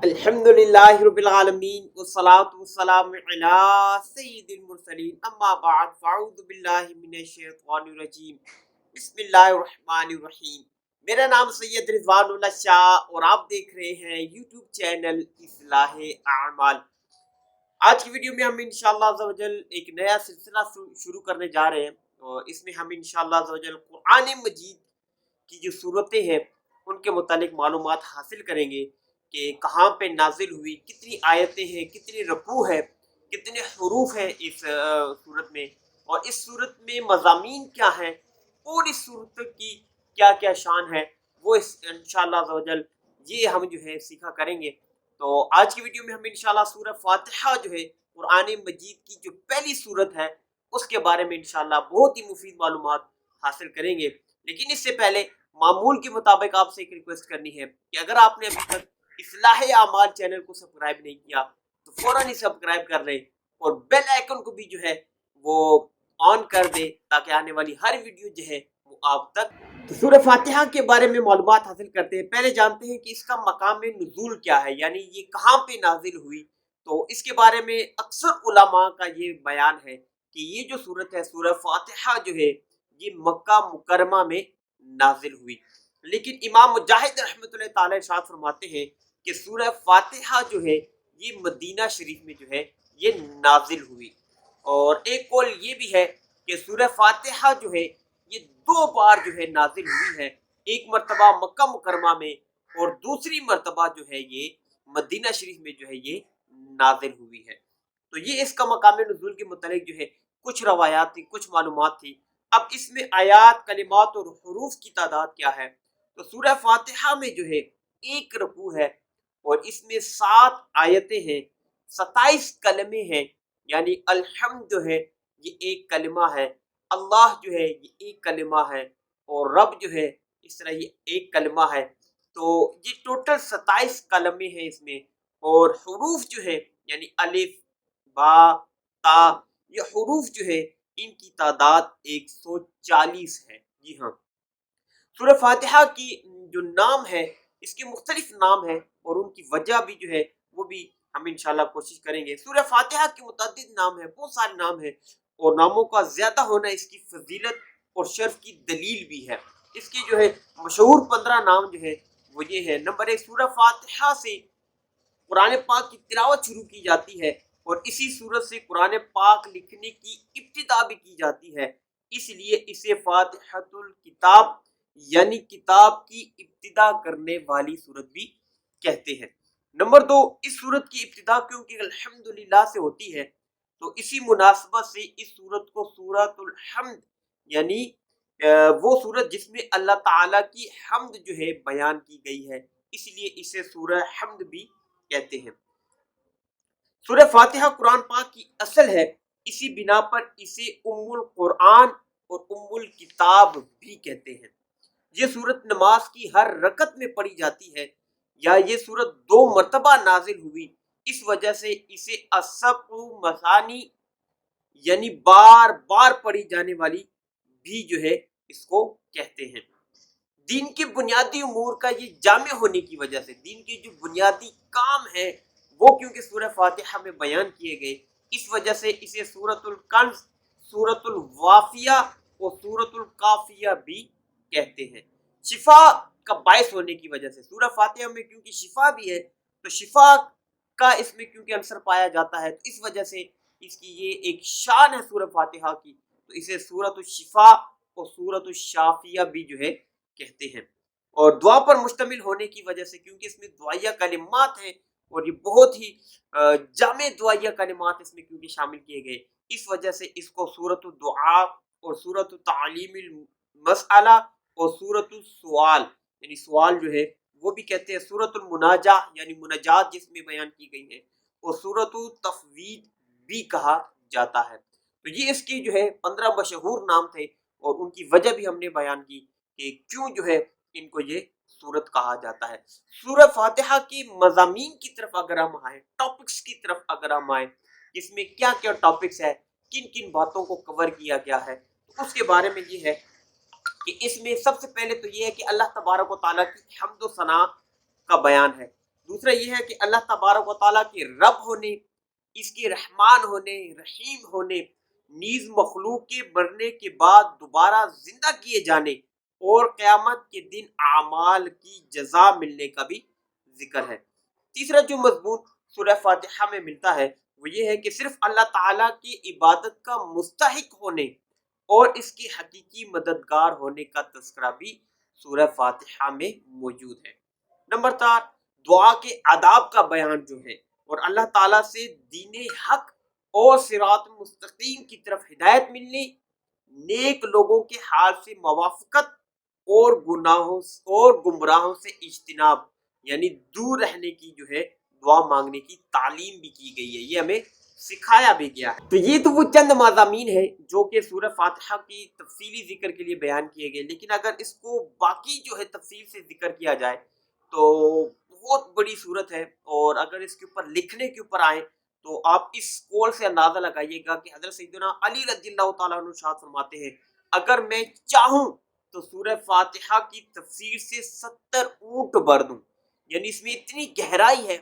الحمدللہ رب العالمین والصلاة والسلام علی سید المرسلین اما بعد فاعوذ باللہ من الشیطان الرجیم بسم اللہ الرحمن الرحیم۔ میرا نام سید رضوان اللہ شاہ اور آپ دیکھ رہے ہیں یوٹیوب چینل اصلاح اعمال۔ آج کی ویڈیو میں ہم انشاءاللہ عز و جل ایک نیا سلسلہ شروع کرنے جا رہے ہیں اور اس میں ہم انشاءاللہ عز و جل قرآن مجید کی جو صورتیں ہیں ان کے متعلق معلومات حاصل کریں گے کہ کہاں پہ نازل ہوئی، کتنی آیتیں ہیں، کتنی رکوع ہے، کتنے حروف ہیں اس صورت میں، اور اس صورت میں مضامین کیا ہیں، اور اس صورت کی کیا کیا شان ہے، وہ انشاءاللہ عز و جل یہ ہم جو ہے سیکھا کریں گے۔ تو آج کی ویڈیو میں ہم انشاءاللہ سورہ فاتحہ جو ہے قرآن مجید کی جو پہلی صورت ہے اس کے بارے میں انشاءاللہ بہت ہی مفید معلومات حاصل کریں گے۔ لیکن اس سے پہلے معمول کے مطابق آپ سے ایک ریکویسٹ کرنی ہے کہ اگر آپ نے ابھی تک اصلاح اعمال چینل کو سبسکرائب نہیں کیا تو فوراً ہی سبسکرائب کر لیں اور بیل آئیکن کو بھی جو ہے وہ آن کر دیں تاکہ آنے والی ہر ویڈیو جو ہے وہ آپ تک۔ تو سورہ فاتحہ کے بارے میں معلومات حاصل کرتے ہیں۔ پہلے جانتے ہیں کہ اس کا مقام نزول کیا ہے، یعنی یہ کہاں پہ نازل ہوئی۔ تو اس کے بارے میں اکثر علماء کا یہ بیان ہے کہ یہ جو صورت ہے سورہ فاتحہ جو ہے یہ مکہ مکرمہ میں نازل ہوئی، لیکن امام مجاہد رحمۃ اللہ تعالی ارشاد فرماتے ہیں کہ سورہ فاتحہ جو ہے یہ مدینہ شریف میں جو ہے یہ نازل ہوئی۔ اور ایک قول یہ بھی ہے کہ سورہ فاتحہ جو ہے یہ دو بار جو ہے نازل ہوئی ہے، ایک مرتبہ مکہ مکرمہ میں اور دوسری مرتبہ جو ہے یہ مدینہ شریف میں جو ہے یہ نازل ہوئی ہے۔ تو یہ اس کا مقام نزول کے متعلق جو ہے کچھ روایات تھی، کچھ معلومات تھی۔ اب اس میں آیات، کلمات اور حروف کی تعداد کیا ہے؟ تو سورہ فاتحہ میں جو ہے ایک رکوع ہے اور اس میں 7 آیتیں ہیں، 27 کلمے ہیں، یعنی الحمد جو ہے یہ ایک کلمہ ہے، اللہ جو ہے یہ ایک کلمہ ہے، اور رب جو ہے اس طرح یہ ایک کلمہ ہے۔ تو یہ ٹوٹل 27 کلمے ہیں اس میں، اور حروف جو ہے یعنی الف، با، تا، یہ حروف جو ہے ان کی تعداد 140 ہے۔ جی ہاں، سورہ فاتحہ کی جو نام ہے اس کے مختلف نام ہیں اور ان کی وجہ بھی جو ہے وہ بھی ہم انشاءاللہ کوشش کریں گے۔ سورہ فاتحہ کے متعدد نام ہیں، بہت سارے نام ہیں، اور ناموں کا زیادہ ہونا اس کی فضیلت اور شرف کی دلیل بھی ہے۔ اس کی جو ہے مشہور 15 نام جو ہے وہ یہ ہے۔ نمبر 1، سورہ فاتحہ سے قرآن پاک کی تلاوت شروع کی جاتی ہے اور اسی صورت سے قرآن پاک لکھنے کی ابتدا بھی کی جاتی ہے، اس لیے اسے فاتحۃ الکتاب یعنی کتاب کی ابتدا کرنے والی صورت بھی کہتے ہیں۔ نمبر 2، اس صورت کی ابتدا کیونکہ الحمدللہ سے ہوتی ہے تو اسی مناسبت سے اس صورت کو سورۃ الحمد یعنی وہ صورت جس میں اللہ تعالیٰ کی حمد جو ہے بیان کی گئی ہے، اس لیے اسے سورہ حمد بھی کہتے ہیں۔ سورہ فاتحہ قرآن پاک کی اصل ہے، اسی بنا پر اسے ام القرآن اور ام الکتاب بھی کہتے ہیں۔ یہ صورت نماز کی ہر رکعت میں پڑھی جاتی ہے، یا یہ صورت 2 مرتبہ نازل ہوئی، اس وجہ سے اسے السبع مثانی یعنی بار بار پڑھی جانے والی بھی جو ہے اس کو کہتے ہیں۔ دین کے بنیادی امور کا یہ جامع ہونے کی وجہ سے، دین کے جو بنیادی کام ہیں وہ کیونکہ سورہ فاتحہ میں بیان کیے گئے، اس وجہ سے اسے سورۃ الکنز، سورۃ الوافیہ اور سورۃ الکافیہ بھی کہتے ہیں۔ شفا کا باعث ہونے کی وجہ سے سورہ فاتحہ میں کیونکہ شفا بھی ہے تو شفا کا اس میں کیونکہ عنصر پایا جاتا ہے، تو اس وجہ سے اس کی یہ ایک شان ہے سورہ فاتحہ کی، تو اسے سورۃ الشفا اور سورۃ الشافیہ بھی جو ہے کہتے ہیں۔ اور دعا پر مشتمل ہونے کی وجہ سے کیونکہ اس میں دعائیہ کلمات ہیں اور یہ بہت ہی جامع دعائیہ کلمات اس میں کیونکہ شامل کیے گئے، اس وجہ سے اس کو سورۃ الدعاء اور سورۃ تعلیم المسئلہ اور سورۃ السوال یعنی سوال جو ہے وہ بھی کہتے ہیں، سورۃ المناجہ یعنی مناجات جس میں بیان کی گئی ہے، اور سورۃ التفویض بھی کہا جاتا ہے۔ تو یہ اس کی جو ہے 15 مشہور نام تھے اور ان کی وجہ بھی ہم نے بیان کی کہ کیوں جو ہے ان کو یہ سورت کہا جاتا ہے۔ سورہ فاتحہ کی مضامین کی طرف اگر ہم آئیں، ٹاپکس کی طرف اگر ہم آئیں، اس میں کیا کیا ٹاپکس ہے، کن کن باتوں کو کور کیا گیا ہے، تو اس کے بارے میں یہ ہے کہ اس میں سب سے پہلے تو یہ ہے کہ اللہ تبارک و تعالیٰ کی حمد و ثنا کا بیان ہے۔ دوسرا یہ ہے کہ اللہ تبارک و تعالیٰ کے رب ہونے، اس کے رحمان ہونے، رحیم ہونے، نیز مخلوق کے مرنے کے بعد دوبارہ زندہ کیے جانے اور قیامت کے دن اعمال کی جزا ملنے کا بھی ذکر ہے۔ تیسرا جو مضمون سورہ فاتحہ میں ملتا ہے وہ یہ ہے کہ صرف اللہ تعالیٰ کی عبادت کا مستحق ہونے اور اس کے حقیقی مددگار ہونے کا تذکرہ بھی سورہ فاتحہ میں موجود ہے۔ نمبر 4، دعا کے آداب کا بیان جو ہے اور اللہ تعالیٰ سے دین حق اور صراط مستقیم کی طرف ہدایت ملنے، نیک لوگوں کے حال سے موافقت اور گناہوں اور گمراہوں سے اجتناب یعنی دور رہنے کی جو ہے دعا مانگنے کی تعلیم بھی کی گئی ہے، یہ ہمیں سکھایا بھی گیا ہے۔ تو یہ تو وہ چند مضامین ہیں جو کہ سورہ فاتحہ کی تفصیلی ذکر کے لیے بیان کیے گئے، لیکن اگر اس کو باقی جو ہے تفصیل سے ذکر کیا جائے تو بہت بڑی صورت ہے، اور اگر اس کے اوپر لکھنے کے اوپر آئیں تو آپ اس قول سے اندازہ لگائیے گا کہ حضرت سیدنا علی رضی اللہ تعالیٰ عنہ ارشاد فرماتے ہیں اگر میں چاہوں تو سورہ فاتحہ کی تفسیر سے 70 اونٹ بھر دوں، یعنی اس میں اتنی گہرائی ہے۔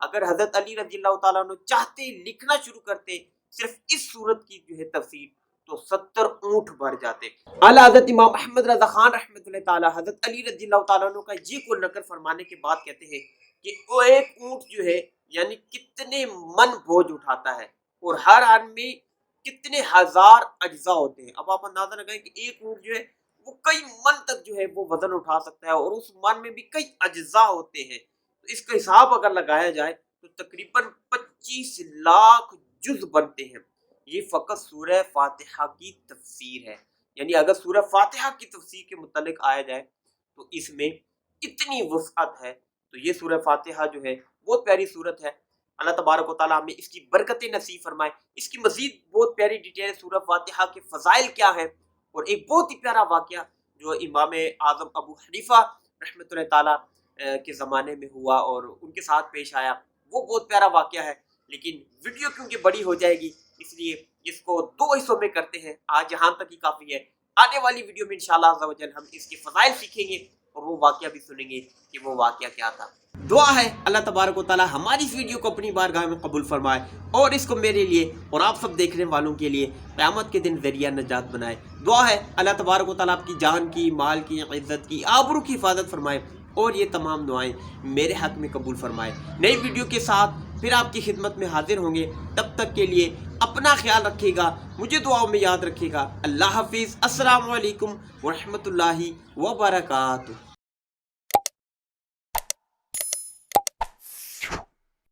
اگر حضرت علی رضی اللہ تعالیٰ عنہ چاہتے لکھنا شروع کرتے صرف اس صورت کی جو ہے تفسیر تو 70 اونٹ بھر جاتے۔ اعلیٰ حضرت امام احمد رضا خان رحمۃ اللہ تعالیٰ حضرت علی رضی اللہ تعالیٰ عنہ کا یہ قول نقل فرمانے کے بعد کہتے ہیں کہ وہ ایک اونٹ جو ہے یعنی کتنے من بوجھ اٹھاتا ہے اور ہر ان میں کتنے ہزار اجزاء ہوتے ہیں۔ اب آپ اندازہ لگائیں کہ ایک اونٹ جو ہے وہ کئی من تک جو ہے وہ وزن اٹھا سکتا ہے، اور اس من میں بھی کئی اجزاء ہوتے ہیں، تو اس کا حساب اگر لگایا جائے تو تقریباً 25 لاکھ جز بنتے ہیں۔ یہ فقط سورہ فاتحہ کی تفسیر ہے، یعنی اگر سورہ فاتحہ کی تفسیر کے متعلق آیا جائے تو اس میں اتنی وسعت ہے۔ تو یہ سورہ فاتحہ جو ہے بہت پیاری صورت ہے، اللہ تبارک و تعالیٰ ہمیں اس کی برکتیں نصیب فرمائے۔ اس کی مزید بہت پیاری ڈیٹیل سورہ فاتحہ کے فضائل کیا ہیں، اور ایک بہت ہی پیارا واقعہ جو امام اعظم ابو حنیفہ رحمۃ اللہ تعالیٰ کے زمانے میں ہوا اور ان کے ساتھ پیش آیا، وہ بہت پیارا واقعہ ہے، لیکن ویڈیو کیونکہ بڑی ہو جائے گی اس لیے اس کو 2 حصوں میں کرتے ہیں۔ آج یہاں تک ہی کافی ہے، آنے والی ویڈیو میں انشاءاللہ عز و جل ہم اس کے فضائل سیکھیں گے اور وہ واقعہ بھی سنیں گے کہ وہ واقعہ کیا تھا۔ دعا ہے اللہ تبارک و تعالیٰ ہماری اس ویڈیو کو اپنی بارگاہ میں قبول فرمائے اور اس کو میرے لیے اور آپ سب دیکھنے والوں کے لیے قیامت کے دن ذریعہ نجات بنائے۔ دعا ہے اللہ تبارک و تعالیٰ آپ کی جان کی، مال کی، عزت کی، آبرو کی حفاظت فرمائے اور یہ تمام دعائیں میرے حق میں قبول فرمائے۔ نئی ویڈیو کے ساتھ پھر آپ کی خدمت میں حاضر ہوں گے، تب تک کے لیے اپنا خیال رکھیے گا، مجھے دعاؤں میں یاد رکھیے گا۔ اللہ حافظ، السلام علیکم ورحمۃ اللہ وبرکاتہ۔